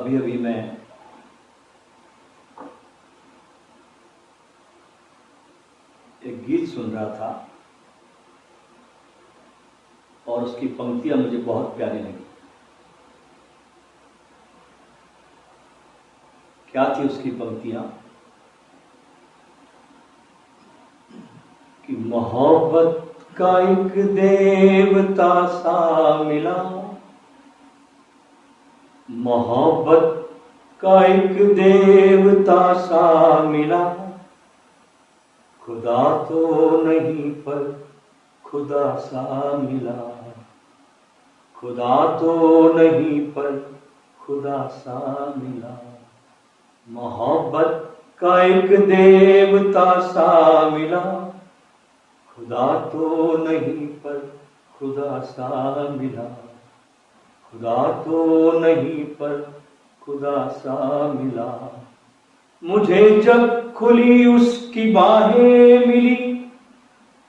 अभी अभी मैं एक गीत सुन रहा था और उसकी पंक्तियां मुझे बहुत प्यारी लगी। क्या थी उसकी पंक्तियां? कि मोहब्बत का एक देवता सा मिला, मोहब्बत का एक देवता सा मिला, खुदा तो नहीं पर खुदा सा मिला, खुदा तो नहीं पर खुदा सा मिला। मोहब्बत का एक देवता सा मिला, खुदा तो नहीं पर खुदा सा मिला, खुदा तो नहीं पर खुदा सा मिला। मुझे जब खुली उसकी बाहें मिली,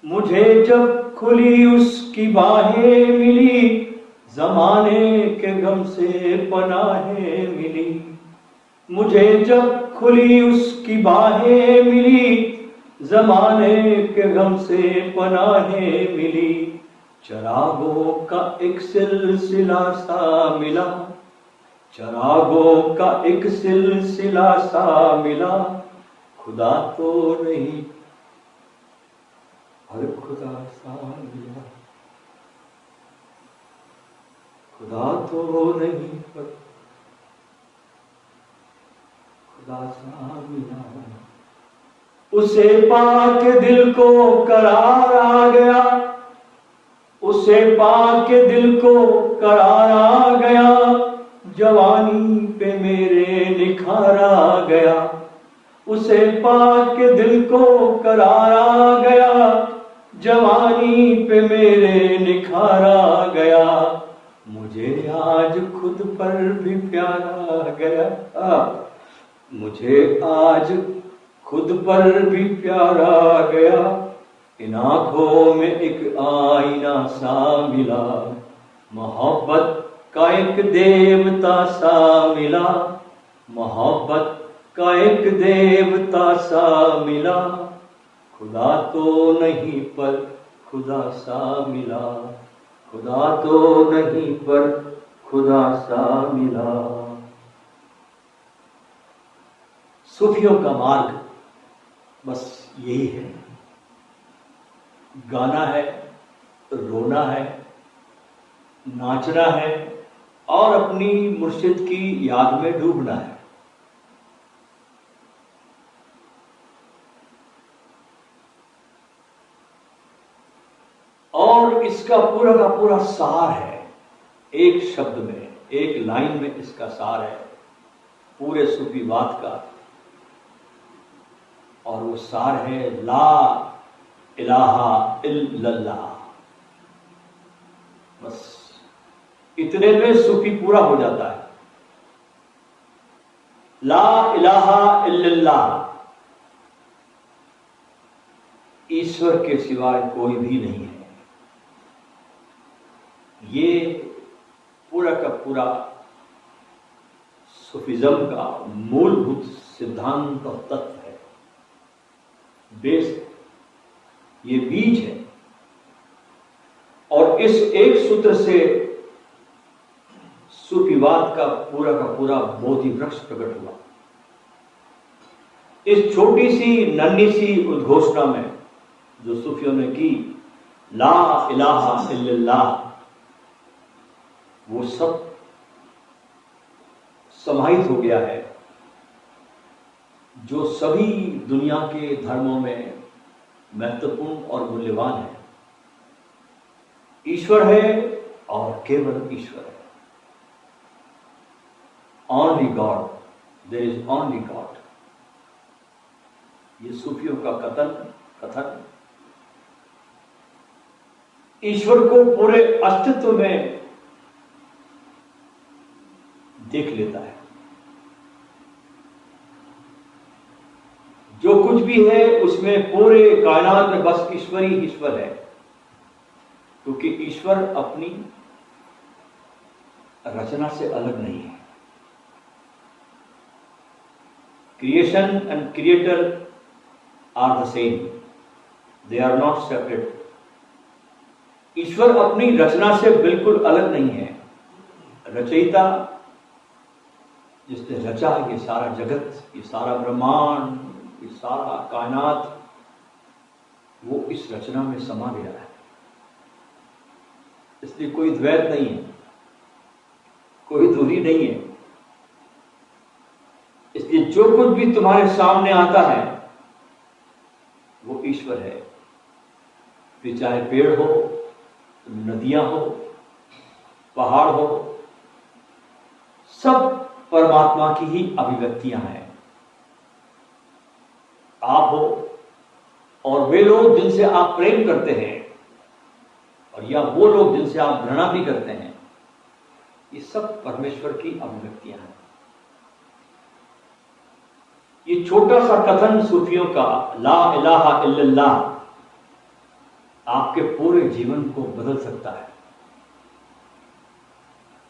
मुझे जब खुली उसकी बाहें मिली, ज़माने के गम से पनाहें मिली। मुझे जब खुली उसकी बाहें मिली, ज़माने के गम से पनाहें मिली। चरागों का एक सिलसिला सा मिला, चरागों का एक सिलसिला सा मिला, खुदा तो नहीं पर खुदा सा मिला, खुदा तो नहीं पर खुदा सा मिला। उसे पाके दिल को करार आ गया, उसे पाके दिल को करार आ गया, जवानी पे मेरे निखार आ गया। उसे पाके दिल को करार आ गया, जवानी पे मेरे निखार आ गया। मुझे आज खुद पर भी प्यार आ गया, मुझे आज खुद पर भी प्यार आ गया। इन आंखों में एक आईना सा मिला, मोहब्बत का एक देवता सा मिला, मोहब्बत का एक देवता सा मिला, खुदा तो नहीं पर खुदा सा मिला, खुदा तो नहीं पर खुदा सा मिला। सूफियों का मार्ग बस यही है, गाना है, रोना है, नाचना है और अपनी मुर्शिद की याद में डूबना है। और इसका पूरा का पूरा सार है, एक शब्द में, एक लाइन में इसका सार है पूरे सूफीवाद का, और वो सार है ला इलाहा इल्लल्लाह। बस इतने में सूफी पूरा हो जाता है। ला इलाहा इल्लल्लाह, ईश्वर के सिवाय कोई भी नहीं है। ये पूरा का पूरा सूफिज्म का मूलभूत सिद्धांत और तत्व है, बेस, ये बीज है। और इस एक सूत्र से सूफीवाद का पूरा बोधि वृक्ष प्रकट हुआ। इस छोटी सी नन्ही सी उद्घोषणा में जो सूफियों ने की, ला इलाहा इल्लल्लाह, वो सब समाहित हो गया है जो सभी दुनिया के धर्मों में महत्वपूर्ण और मूल्यवान है। ईश्वर है और केवल ईश्वर है। Only God, there is only God. ये सूफियों का कथन ईश्वर को पूरे अस्तित्व में देख लेता है। जो कुछ भी है उसमें पूरे कायनात में बस ईश्वर ही ईश्वर है, क्योंकि ईश्वर अपनी रचना से अलग नहीं है। Creation and creator are the same, they are not separate. ईश्वर अपनी रचना से बिल्कुल अलग नहीं है। रचयिता जिसने रचा ये सारा जगत, ये सारा ब्रह्मांड, ये सारा कायनात, वो इस रचना में समा गया है। इसलिए कोई द्वैत नहीं है, कोई दूरी नहीं है। इसलिए जो कुछ भी तुम्हारे सामने आता है वो ईश्वर है। फिर चाहे पेड़ हो, नदियां हो, पहाड़ हो, सब परमात्मा की ही अभिव्यक्तियां हैं। आप हो और वे लोग जिनसे आप प्रेम करते हैं, और या वो लोग जिनसे आप घृणा भी करते हैं, ये सब परमेश्वर की अभिव्यक्तियां हैं। ये छोटा सा कथन सूफियों का ला इलाहा इल्लल्लाह आपके पूरे जीवन को बदल सकता है।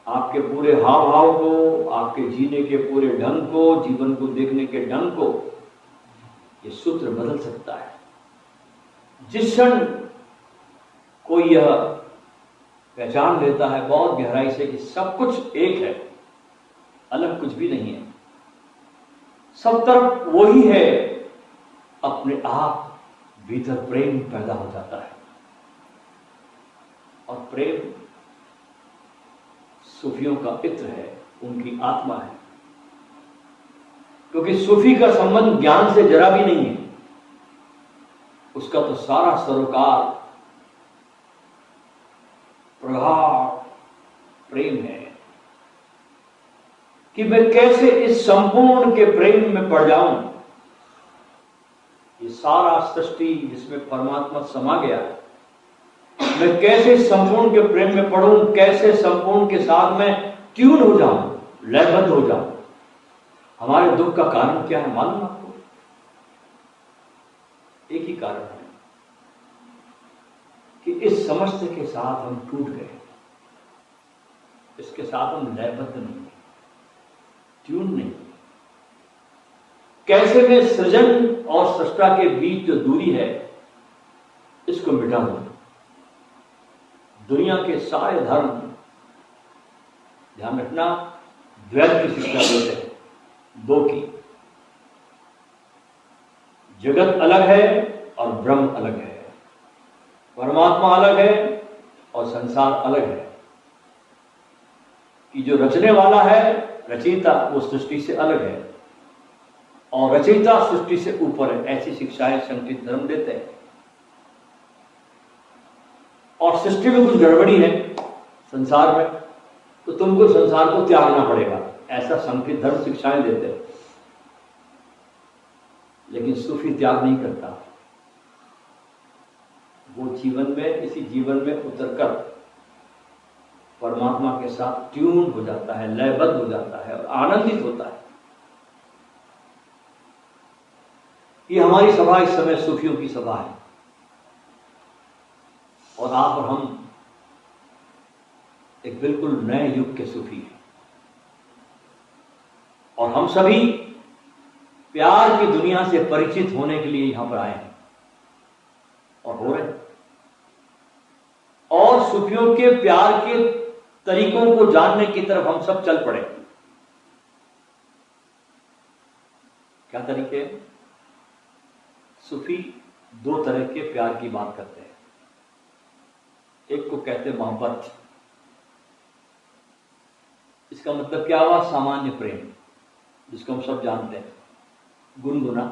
आपके पूरे हाव भाव को, आपके जीने के पूरे ढंग को, जीवन को देखने के ढंग को ये सूत्र बदल सकता है। जिस क्षण कोई यह पहचान लेता है बहुत गहराई से कि सब कुछ एक है, अलग कुछ भी नहीं है, सब तरफ वही है, अपने आप भीतर प्रेम पैदा हो जाता है। और प्रेम सूफियों का इत्र है, उनकी आत्मा है। क्योंकि सूफी का संबंध ज्ञान से जरा भी नहीं है। उसका तो सारा सरोकार प्रगाढ़ प्रेम है कि मैं कैसे इस संपूर्ण के प्रेम में पड़ जाऊं। ये सारा सृष्टि जिसमें परमात्मा समा गया है, मैं कैसे संपूर्ण के प्रेम में पढ़ूं, कैसे संपूर्ण के साथ में ट्यून हो जाऊं, लयबद्ध हो जाऊं। हमारे दुख का कारण क्या है मालूम आपको? एक ही कारण है कि इस समस्त के साथ हम टूट गए, इसके साथ हम लयबद्ध नहीं, ट्यून नहीं। कैसे मैं सृजन और सृष्टा के बीच जो दूरी है इसको मिटा दूं। दुनिया के सारे धर्म, ध्यान रखना, द्वैत की शिक्षा देते हैं, दो की। जगत अलग है और ब्रह्म अलग है, परमात्मा अलग है और संसार अलग है। कि जो रचने वाला है, रचयिता, वो सृष्टि से अलग है और रचयिता सृष्टि से ऊपर है। ऐसी शिक्षाएं संस्कृत धर्म देते हैं। और सृष्टि में कुछ गड़बड़ी है संसार में, तो तुमको संसार को त्यागना पड़ेगा, ऐसा संस्कृत धर्म शिक्षाएं देते हैं। लेकिन सूफी त्याग नहीं करता। वो जीवन में, इसी जीवन में उतरकर परमात्मा के साथ ट्यून हो जाता है, लयबद्ध हो जाता है और आनंदित होता है। ये हमारी सभा इस समय सूफियों की सभा है और आप और हम एक बिल्कुल नए युग के सूफी हैं। और हम सभी प्यार की दुनिया से परिचित होने के लिए यहां पर आए हैं और हो रहे हैं। और सूफियों के प्यार के तरीकों को जानने की तरफ हम सब चल पड़े। क्या तरीके? सूफी दो तरह के प्यार की बात करते हैं। एक को कहते हैं मोहब्बत। इसका मतलब क्या हुआ? सामान्य प्रेम, जिसको हम सब जानते हैं, गुनगुना,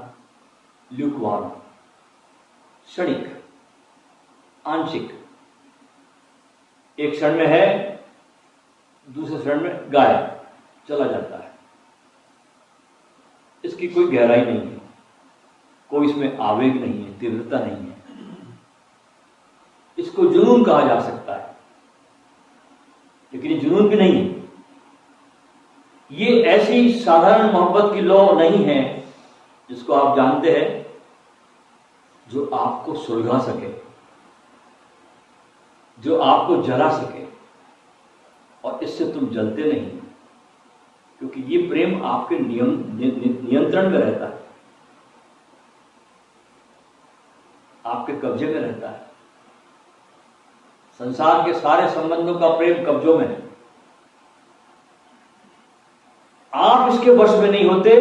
ल्यूकवार्म, क्षणिक, आंशिक। एक क्षण में है, दूसरे क्षण में गायब, चला जाता है। इसकी कोई गहराई नहीं है, कोई इसमें आवेग नहीं है, तीव्रता नहीं है। इसको जुनून कहा जा सकता है, लेकिन ये जुनून भी नहीं है। ये ऐसी साधारण मोहब्बत की लौ नहीं है जिसको आप जानते हैं, जो आपको सुलगा सके, जो आपको जला सके, और इससे तुम जलते नहीं, क्योंकि ये प्रेम आपके नियंत्रण में रहता है, आपके कब्जे में रहता है। संसार के सारे संबंधों का प्रेम कब्जों में है। आप इसके वश में नहीं होते,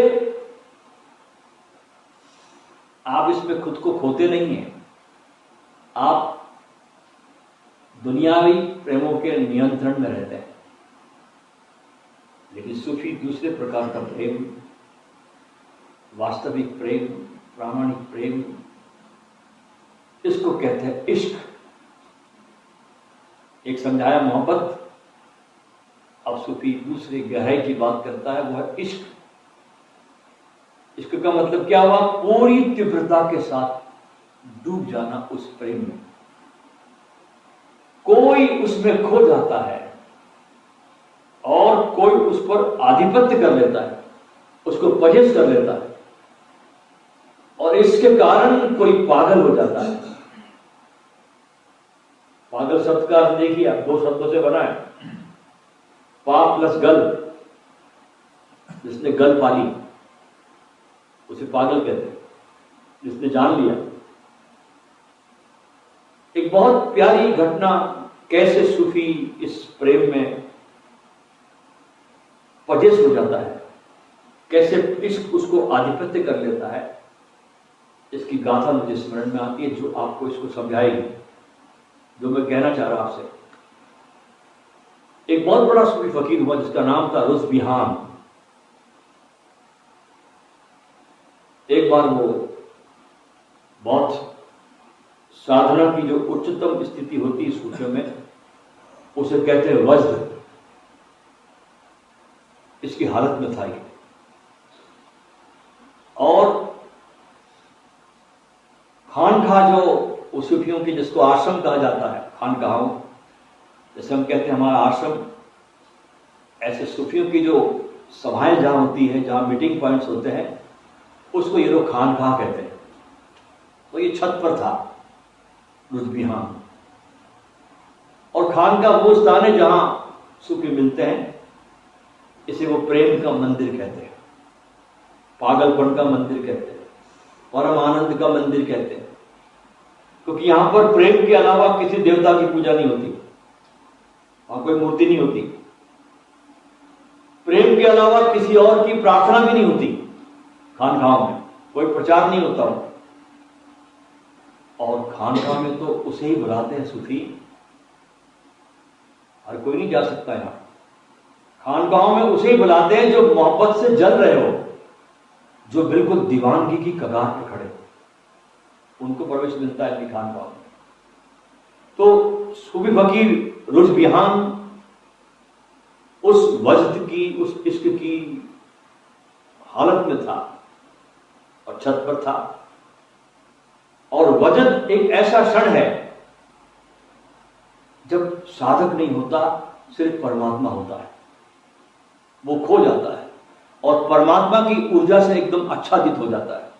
आप इसमें खुद को खोते नहीं हैं, आप दुनियावी प्रेमों के नियंत्रण में रहते हैं। लेकिन सूफी दूसरे प्रकार का प्रेम, वास्तविक प्रेम, प्रामाणिक प्रेम, इसको कहते हैं इश्क। एक समझाया मोहब्बत, अब सूफी दूसरी गहराई की बात करता है, वो है इश्क। इश्क का मतलब क्या हुआ? पूरी तीव्रता के साथ डूब जाना उस प्रेम में। कोई उसमें खो जाता है और कोई उस पर आधिपत्य कर लेता है, उसको पजेस कर लेता है, और इसके कारण कोई पागल हो जाता है। पागल शब्द का अर्थ देखिए, आप दो शब्दों से बना है, पा प्लस गल। जिसने गल पाली उसे पागल कहते हैं, जिसने जान लिया। एक बहुत प्यारी घटना, कैसे सूफी इस प्रेम में पजेस हो जाता है, कैसे इश्क उसको आधिपत्य कर लेता है, इसकी गाथा मुझे स्मरण में आती है, जो आपको इसको समझाएगी, जो मैं कहना चाह रहा आपसे। एक बहुत बड़ा सूफी फकीर हुआ जिसका नाम था रुज़बिहान। एक बार वो बहुत साधना की जो उच्चतम स्थिति होती है सूफियों में, उसे कहते हैं वज्द, इसकी हालत में था ये। और खानखा, जो सूफियों की, जिसको आश्रम कहा जाता है, खानकाहों, जैसे हम कहते हैं हमारा आश्रम, ऐसे सूफियों की जो सभाएं जहां होती है, जहां मीटिंग पॉइंट्स होते हैं, उसको ये लोग खानकाह कहते हैं। तो ये छत पर था रुज़बिहान। और खानकाह वो स्थान है जहां सूफी मिलते हैं। इसे वो प्रेम का मंदिर कहते हैं, पागलपन का मंदिर कहते हैं, परम आनंद का मंदिर कहते हैं, क्योंकि यहां पर प्रेम के अलावा किसी देवता की पूजा नहीं होती, वहां कोई मूर्ति नहीं होती, प्रेम के अलावा किसी और की प्रार्थना भी नहीं होती। खानकाहों में कोई प्रचार नहीं होता। और खानकाह में तो उसे ही बुलाते हैं सूफी, हर कोई नहीं जा सकता यहां। खानकाहों में उसे ही बुलाते हैं जो मोहब्बत से जल रहे हो, जो बिल्कुल दीवानगी की कगार पर खड़े, उनको प्रवेश मिलता है अपनी खानकाह में। तो सूफी फकीर रुज़बिहान उस वज्द की, उस इश्क की हालत में था और छत पर था। और वजद एक ऐसा क्षण है जब साधक नहीं होता, सिर्फ परमात्मा होता है। वो खो जाता है और परमात्मा की ऊर्जा से एकदम आच्छादित हो जाता है,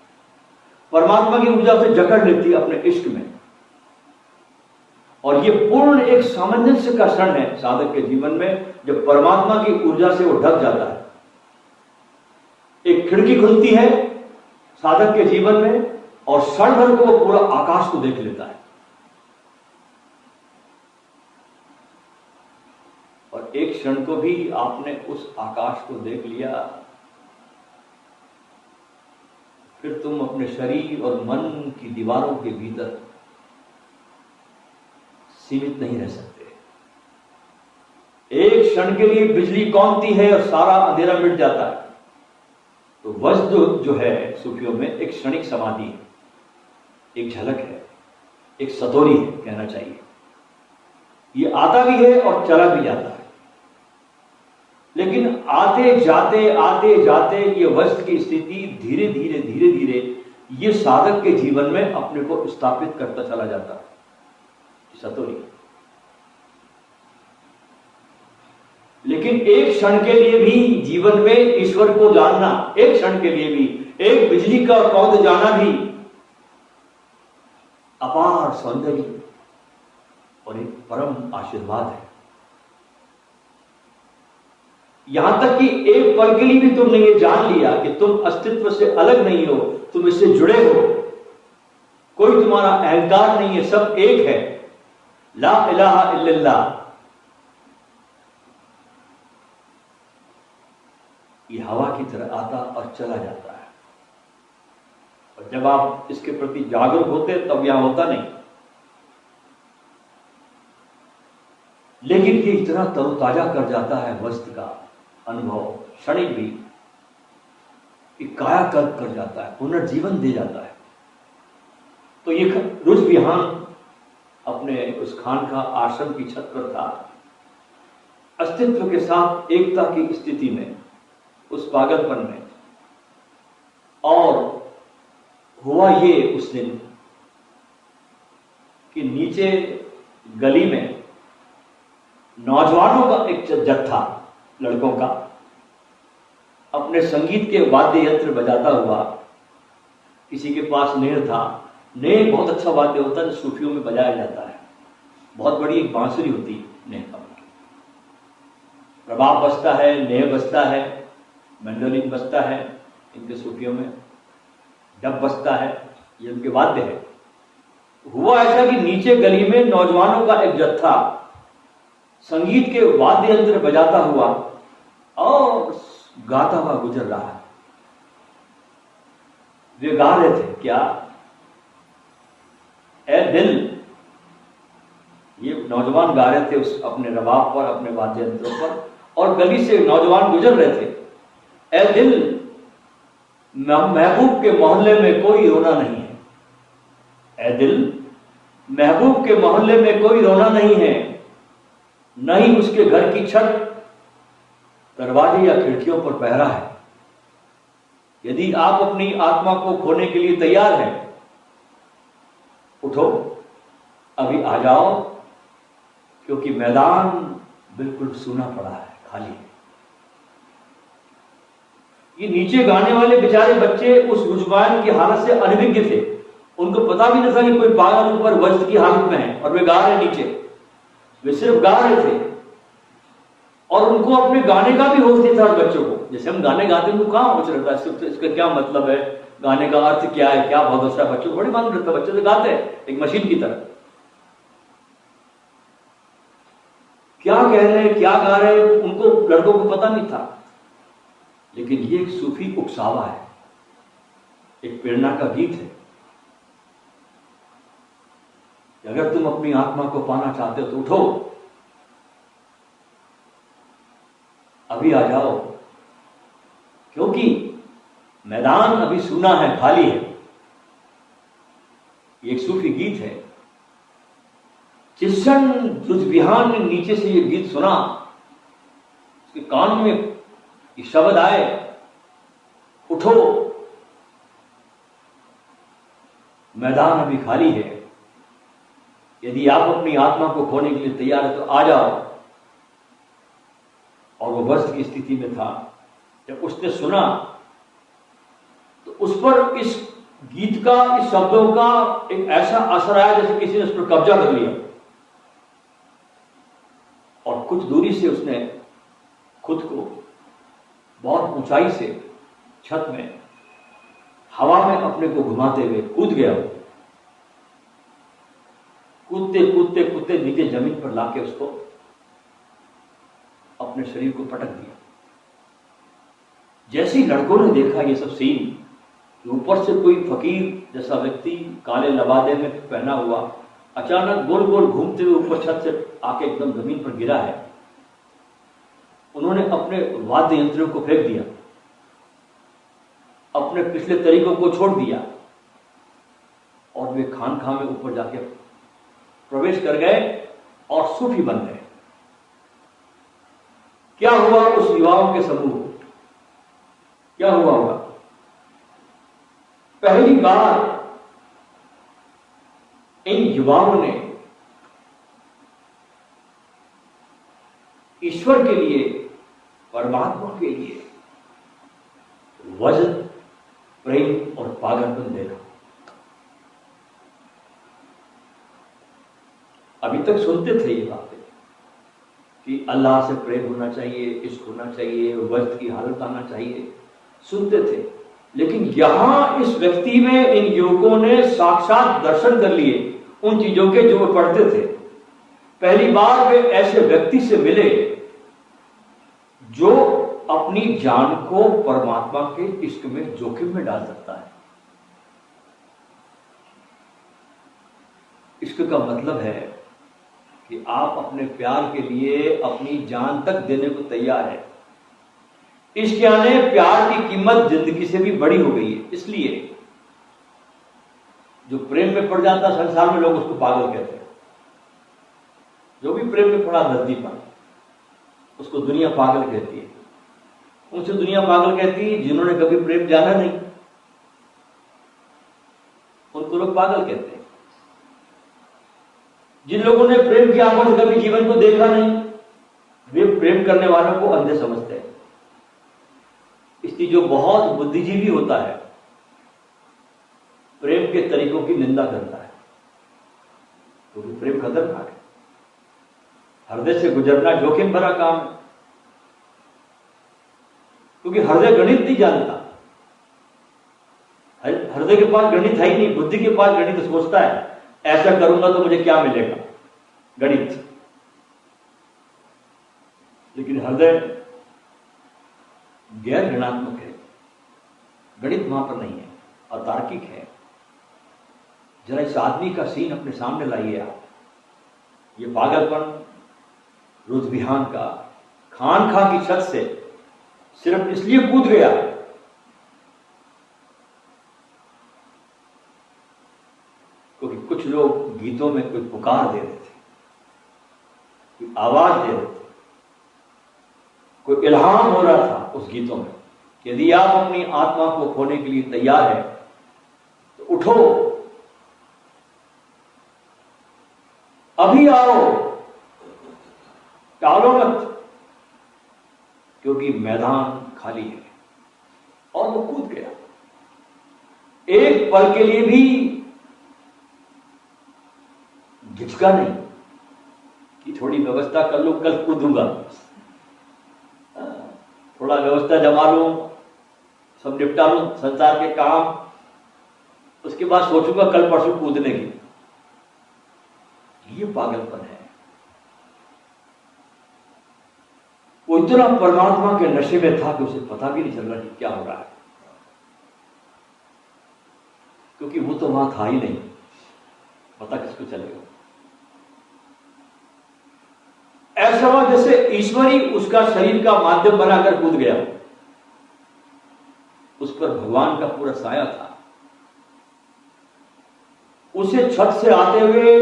परमात्मा की ऊर्जा से जकड़ लेती है अपने इश्क में। और ये पूर्ण एक सामंजस्य का क्षण है साधक के जीवन में, जब परमात्मा की ऊर्जा से वो ढक जाता है। एक खिड़की खुलती है साधक के जीवन में, और क्षण भर को वो पूरा आकाश को देख लेता है। और एक क्षण को भी आपने उस आकाश को देख लिया, फिर तुम अपने शरीर और मन की दीवारों के भीतर सीमित नहीं रह सकते। एक क्षण के लिए बिजली कौंधती है और सारा अंधेरा मिट जाता है। तो वज्द जो है सूफियों में एक क्षणिक समाधि है, एक झलक है, एक सतोरी है कहना चाहिए। ये आता भी है और चला भी जाता है, लेकिन आते जाते ये वज्द की स्थिति धीरे धीरे ये साधक के जीवन में अपने को स्थापित करता चला जाता है। सतोरी। लेकिन एक क्षण के लिए भी जीवन में ईश्वर को जानना, एक क्षण के लिए भी एक बिजली का कौंध जाना भी अपार सौंदर्य और एक परम आशीर्वाद है। यहां तक कि एक पल के लिए भी तुमने ये जान लिया कि तुम अस्तित्व से अलग नहीं हो, तुम इससे जुड़े हो, कोई तुम्हारा अहंकार नहीं है, सब एक है, ला इलाहा इल्लल्लाह, ये हवा की तरह आता और चला जाता है। और जब आप इसके प्रति जागरूक होते तब यहां होता नहीं, लेकिन ये इतना तरोताजा कर जाता है वस्तु का अनुभव, क्षणिक भी, कि कायाकल्प कर जाता है, पुनर्जीवन दे जाता है। तो ये रुच विहान अपने उस खानका आश्रम की छत पर था, अस्तित्व के साथ एकता की स्थिति में, उस पागलपन में। और हुआ ये उस दिन कि नीचे गली में नौजवानों का एक जत्था, लड़कों का, अपने संगीत के वाद्य यंत्र बजाता हुआ, किसी के पास नेह था, नेह बहुत अच्छा वाद्य होता है जो सूफियों में बजाया जाता है, बहुत बड़ी एक बांसुरी होती है नेह का, रबाब बजता है, नेह बजता है, मैंडोलिन बजता है इनके सूफियों में, डब बजता है, ये उनके वाद्य है। हुआ ऐसा कि नीचे गली में नौजवानों का एक जत्था संगीत के वाद्य यंत्र बजाता हुआ और गाता हुआ गुजर रहा है। वे गा रहे थे क्या, ए दिल, ये नौजवान गा रहे थे उस अपने रबाब पर, अपने वाद्य यंत्रों पर, और गली से नौजवान गुजर रहे थे। ए दिल, महबूब के मोहल्ले में कोई रोना नहीं है, ए दिल, महबूब के मोहल्ले में कोई रोना नहीं है, नहीं उसके घर की छत, दरवाजे या खिड़कियों पर पहरा है। यदि आप अपनी आत्मा को खोने के लिए तैयार हैं, उठो, अभी आ जाओ, क्योंकि मैदान बिल्कुल सूना पड़ा है, खाली है। ये नीचे गाने वाले बेचारे बच्चे उस रुझान की हालत से अनभिज्ञ थे, उनको पता भी नहीं था कि कोई पागल ऊपर वज्र की हालत में है और वे गा रहे नीचे, वे सिर्फ गा रहे थे। और उनको अपने गाने का भी होश नहीं था बच्चों को, जैसे हम गाने गाते हैं उनको कहां होश रहता है, इसका क्या मतलब है, गाने का अर्थ क्या है, क्या भाव है, बच्चों को बड़ी मालूम रहता है, बच्चे तो गाते हैं एक मशीन की तरह, क्या कह रहे हैं, क्या गा रहे हैं, उनको लड़कों को पता नहीं था। लेकिन ये एक सूफी उकसावा है, एक प्रेरणा का गीत है कि अगर तुम अपनी आत्मा को पाना चाहते हो तो उठो, अभी आ जाओ, क्योंकि मैदान अभी सूना है, खाली है। ये एक सूफी गीत है। जिस क्षण रुझविहान ने नीचे से ये गीत सुना, उसके कान में ये शब्द आए, उठो, मैदान अभी खाली है, यदि आप अपनी आत्मा को खोने के लिए तैयार है तो आ जाओ। और वो वज्र की स्थिति में था। जब उसने सुना तो उस पर इस गीत का, इस शब्दों का एक ऐसा असर आया जैसे किसी ने उस पर कब्जा कर लिया, और कुछ दूरी से उसने खुद को बहुत ऊंचाई से छत में हवा में अपने को घुमाते हुए कूद गया। कूदते कूदते कूदते नीचे जमीन पर लाके उसको अपने शरीर को पटक दिया। जैसे ही लड़कों ने देखा ये सब सीन, ऊपर से कोई फकीर जैसा व्यक्ति काले लबादे में पहना हुआ अचानक गोल गोल घूमते हुए ऊपर छत से आके एकदम जमीन पर गिरा है, उन्होंने अपने वाद्य यंत्रों को फेंक दिया, अपने पिछले तरीकों को छोड़ दिया, और वे खानखा में ऊपर जाके प्रवेश कर गए और सूफी बन गए। क्या हुआ उस युवाओं के समूह को? क्या हुआ होगा? पहली बार इन युवाओं ने ईश्वर के लिए, परमात्मा के लिए वजन, प्रेम और पागलपन देखा। अभी तक सुनते थे ये बातें, कि अल्लाह से प्रेम होना चाहिए, इश्क होना चाहिए, वक्त की हालत आना चाहिए, सुनते थे। लेकिन यहां इस व्यक्ति में इन युवकों ने साक्षात दर्शन कर लिए उन चीजों के जो वो पढ़ते थे। पहली बार वे ऐसे व्यक्ति से मिले जो अपनी जान को परमात्मा के इश्क में जोखिम में डाल सकता है। इश्क का मतलब है कि आप अपने प्यार के लिए अपनी जान तक देने को तैयार है। इश्क यानी प्यार की कीमत जिंदगी से भी बड़ी हो गई है। इसलिए जो प्रेम में पड़ जाता संसार में लोग उसको पागल कहते हैं। जो भी प्रेम में पड़ा नजदी पर उसको दुनिया पागल कहती है। उनसे दुनिया पागल कहती है जिन्होंने कभी प्रेम जाना नहीं, उनको लोग पागल कहते हैं। जिन लोगों ने प्रेम की आंखों से कभी जीवन को देखा नहीं, वे प्रेम करने वालों को अंधे समझते हैं। इसलिए जो बहुत बुद्धिजीवी होता है प्रेम के तरीकों की निंदा करता है, क्योंकि प्रेम खतरनाक है। हृदय से गुजरना जोखिम भरा काम है, क्योंकि हृदय गणित नहीं जानता। हृदय के पास गणित है ही नहीं, बुद्धि के पास गणित सोचता है ऐसा करूंगा तो मुझे क्या मिलेगा, गणित। लेकिन हृदय गैर ऋणात्मक है, गणित वहां पर नहीं है, अतार्किक है। जरा इस आदमी का सीन अपने सामने लाइए आप। ये पागलपन रोज बिहान का खान खा की छत से सिर्फ इसलिए कूद गया क्योंकि कुछ लोग गीतों में कोई पुकार दे रहे थे, कोई आवाज दे रहे थे, कोई इल्हाम हो रहा था उस गीतों में। यदि आप अपनी आत्मा को खोने के लिए तैयार है तो उठो, अभी आओ, टालो मत, क्योंकि मैदान खाली है। और वो कूद गया। एक पल के लिए भी झिझका नहीं कि थोड़ी व्यवस्था कर लूं, कल कूदूंगा, थोड़ा व्यवस्था जमा लूं, सब निपटा लूं संसार के काम, उसके बाद सोचूंगा कल परसों कूदने की। ये पागलपन है। वो इतना परमात्मा के नशे में था कि उसे पता भी नहीं चल रहा कि क्या हो रहा है, क्योंकि वो तो वहां था ही नहीं। पता किसको चलेगा। ऐसा हुआ जैसे ईश्वर ही उसका शरीर का माध्यम बनाकर कूद गया। उस पर भगवान का पूरा साया था। उसे छत से आते हुए,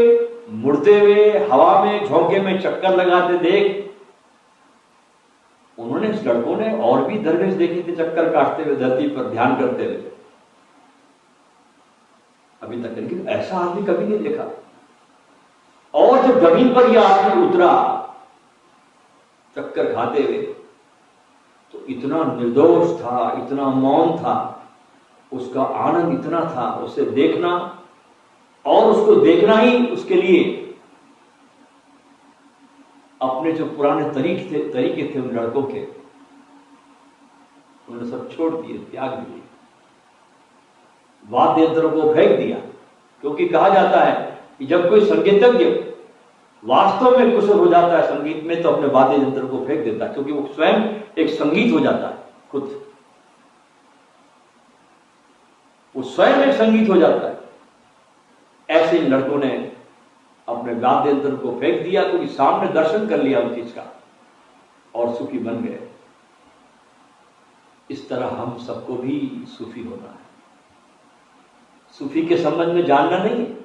मुड़ते हुए, हवा में झोंके में चक्कर लगाते देख उन्होंने, इस लड़कों ने और भी दरवेश देखे थे चक्कर काटते हुए धरती पर ध्यान करते हुए अभी तक, लेकिन ऐसा आदमी कभी नहीं देखा। और जब जमीन पर यह आदमी उतरा चक्कर खाते हुए तो इतना निर्दोष था, इतना मौन था, उसका आनंद इतना था। उसे देखना और उसको देखना ही उसके लिए अपने जो पुराने तरीके थे उन लड़कों के, उन्होंने सब छोड़ दिए, त्याग दिए, वाद्य यंत्रों को फेंक दिया। क्योंकि कहा जाता है कि जब कोई संगीतज्ञ वास्तव में कुशल हो जाता है संगीत में तो अपने वाद्य यंत्र को फेंक देता है, क्योंकि वो स्वयं एक संगीत हो जाता है। खुद वो स्वयं एक संगीत हो जाता है। ऐसे इन लड़कों ने अपने वाद्य यंत्र को फेंक दिया, क्योंकि सामने दर्शन कर लिया उस चीज का और सुखी बन गए। इस तरह हम सबको भी सूफी होना है। सूफी के संबंध में जानना नहीं है,